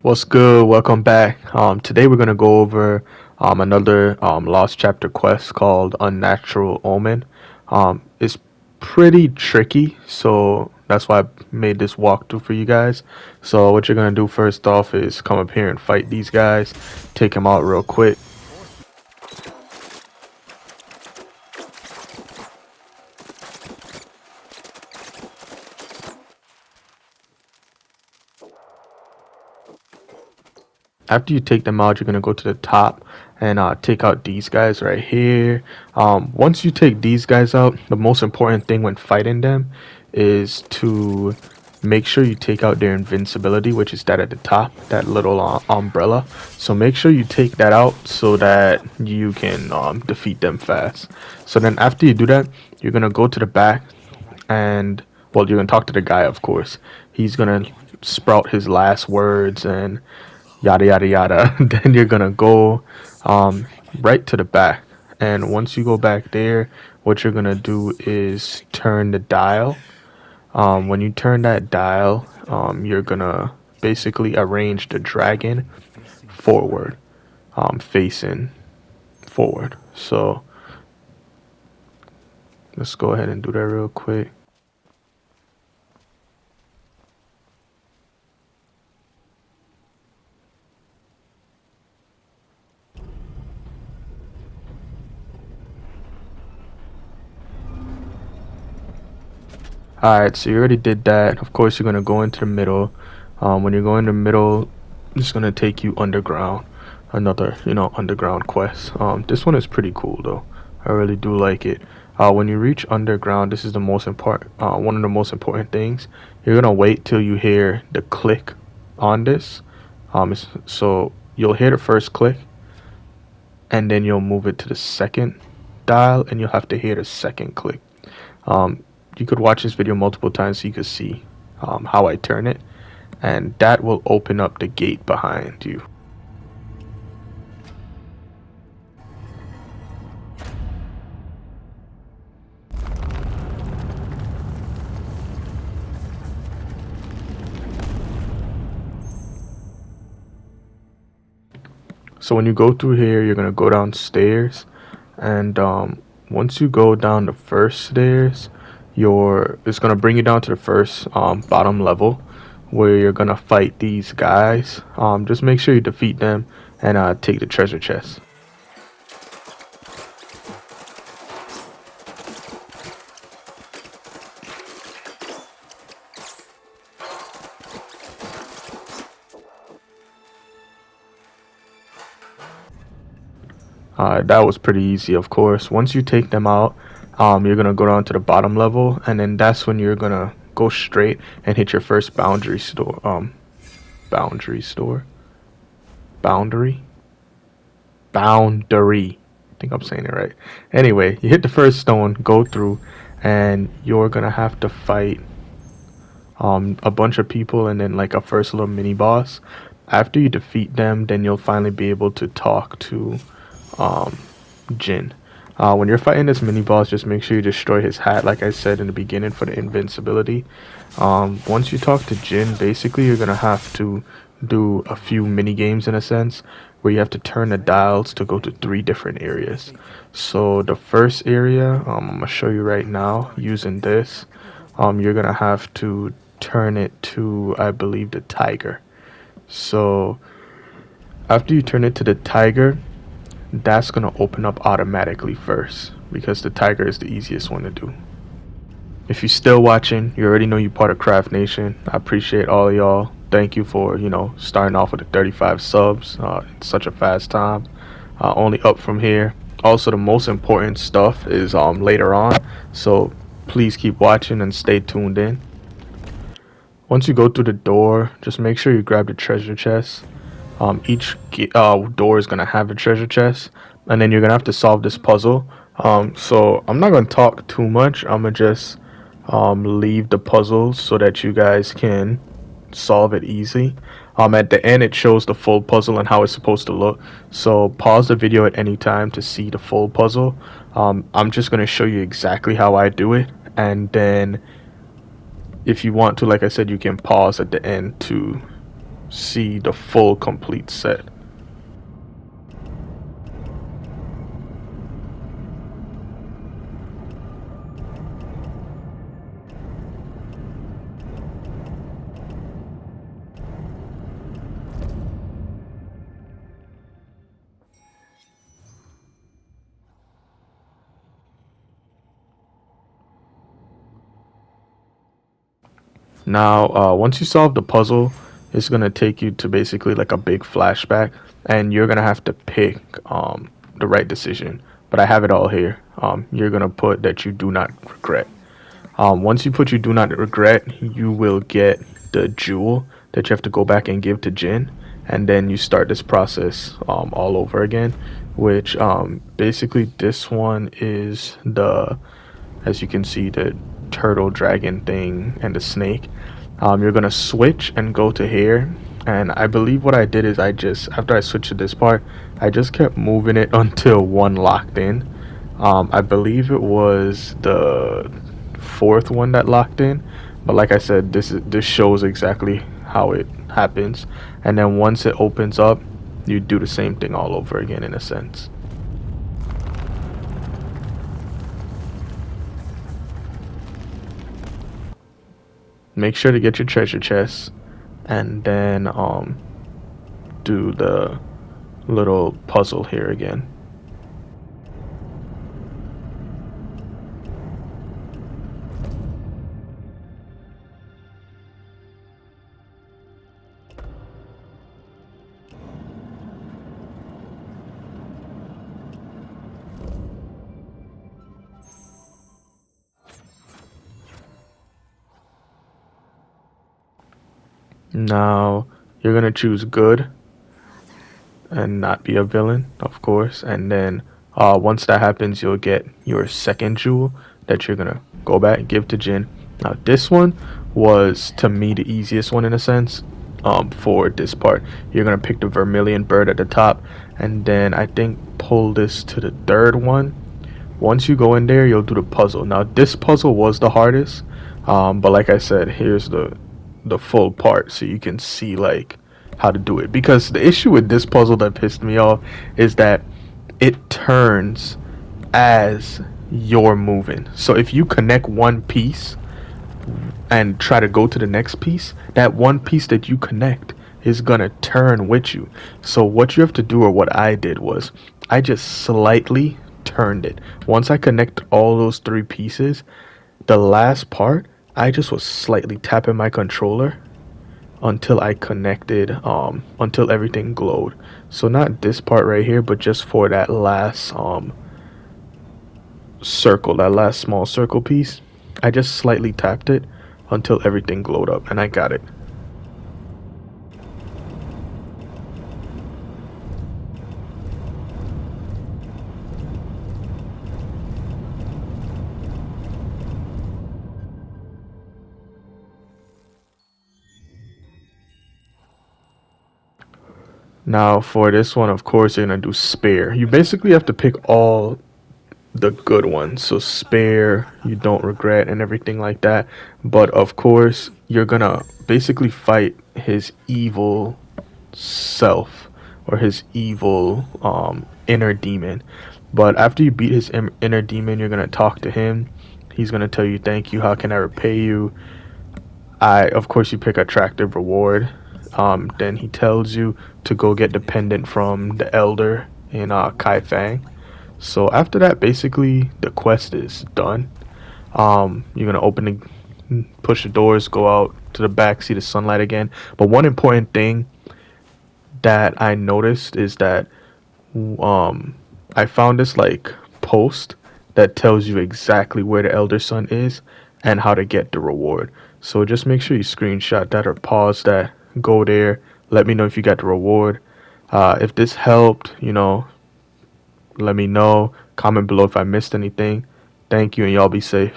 What's good? Welcome back. Today we're gonna go over another lost chapter quest called Unnatural Omen. It's pretty tricky, so that's why I made this walkthrough for you guys. So what you're gonna do first off is come up here and fight these guys, take them out real quick. After you take them out, you're gonna go to the top and take out these guys right here. Once you take these guys out, the most important thing when fighting them is to make sure you take out their invincibility, which is that at the top, that little umbrella. So make sure you take that out so that you can defeat them fast. So then after you do that, you're gonna go to the back and well, you're gonna talk to the guy, of course. He's gonna sprout his last words and yada yada yada. Then you're gonna go right to the back, and once you go back there, what you're gonna do is turn the dial. When you turn that dial, you're gonna basically arrange the dragon forward, facing forward. So let's go ahead and do that real quick. Alright, so you already did that. Of course, you're gonna go into the middle. When you go in the middle, it's gonna take you underground. Another, underground quest. This one is pretty cool though. I really do like it. When you reach underground, this is the most important, one of the most important things. You're gonna wait till you hear the click on this. So you'll hear the first click, and then you'll move it to the second dial, and you'll have to hear the second click. Um, you could watch this video multiple times so you could see how I turn it, and that will open up the gate behind you. So when you go through here, you're gonna go downstairs, and once you go down the first stairs, it's gonna bring you down to the first bottom level, where you're gonna fight these guys. Just make sure you defeat them and take the treasure chest. That was pretty easy, of course. Once you take them out, you're gonna go down to the bottom level, and then that's when you're gonna go straight and hit your first boundary store, boundary, boundary. I think I'm saying it right. Anyway, you hit the first stone, go through, and you're gonna have to fight a bunch of people, and then like a first little mini boss. After you defeat them, then you'll finally be able to talk to um, Jin. When you're fighting this mini boss, just make sure you destroy his hat, like I said in the beginning, for the invincibility. Once you talk to Jin, basically you're gonna have to do a few mini games in a sense, where you have to turn the dials to go to 3 different areas. So the first area, I'm gonna show you right now using this. You're gonna have to turn it to, I believe, the tiger. So after you turn it to the tiger, that's gonna open up automatically first, because the tiger is the easiest one to do. If you're still watching, you already know you're part of Craft Nation. I appreciate all of y'all. Thank you for starting off with the 35 subs in such a fast time. Only up from here. Also, the most important stuff is later on, so please keep watching and stay tuned in. Once you go through the door, just make sure you grab the treasure chest. Each door is gonna have a treasure chest, and then you're gonna have to solve this puzzle. So I'm not gonna talk too much. I'm gonna just leave the puzzle so that you guys can solve it easy. At the end, it shows the full puzzle and how it's supposed to look. So pause the video at any time to see the full puzzle. I'm just gonna show you exactly how I do it, and then if you want to, like I said, you can pause at the end to see the full complete set. Now, once you solve the puzzle, it's gonna take you to basically like a big flashback, and you're gonna have to pick the right decision. But I have it all here. You're gonna put that you do not regret. Once you put you do not regret, you will get the jewel that you have to go back and give to Jin, and then you start this process all over again. Which basically this one is the, as you can see, the turtle dragon thing and the snake. You're gonna switch and go to here, and I believe what I did is I just, after I switched to this part, I just kept moving it until one locked in. I believe it was the fourth one that locked in, but like I said, this shows exactly how it happens, and then once it opens up, you do the same thing all over again in a sense. Make sure to get your treasure chest, and then do the little puzzle here again. Now you're gonna choose good and not be a villain, of course. And then once that happens, you'll get your second jewel that you're gonna go back and give to Jin. Now this one was to me the easiest one in a sense. For this part, you're gonna pick the vermilion bird at the top, and then I think pull this to the third one. Once you go in there, you'll do the puzzle. Now this puzzle was the hardest, but like I said, here's the full part so you can see like how to do it, because the issue with this puzzle that pissed me off is that it turns as you're moving. So if you connect one piece and try to go to the next piece, that one piece that you connect is gonna turn with you. So what you have to do, or what I did, was I just slightly turned it. Once I connect all those three pieces, the last part, I just was slightly tapping my controller until I connected, until everything glowed. So not this part right here, but just for that last circle, that last small circle piece, I just slightly tapped it until everything glowed up, and I got it. Now for this one, of course, you're gonna do spare. You basically have to pick all the good ones. So spare, you don't regret, and everything like that. But of course, you're gonna basically fight his evil self, or his evil inner demon. But after you beat his inner demon, you're gonna talk to him. He's gonna tell you, thank you, how can I repay you? Of course, you pick attractive reward. Then he tells you to go get the pendant from the elder in Kai Fang. So after that, basically the quest is done. You're gonna push the doors, go out to the back, see the sunlight again. But one important thing that I noticed is that I found this like post that tells you exactly where the elder son is and how to get the reward. So just make sure you screenshot that or pause that, go there, let me know if you got the reward. If this helped, let me know. Comment below if I missed anything. Thank you, and y'all be safe.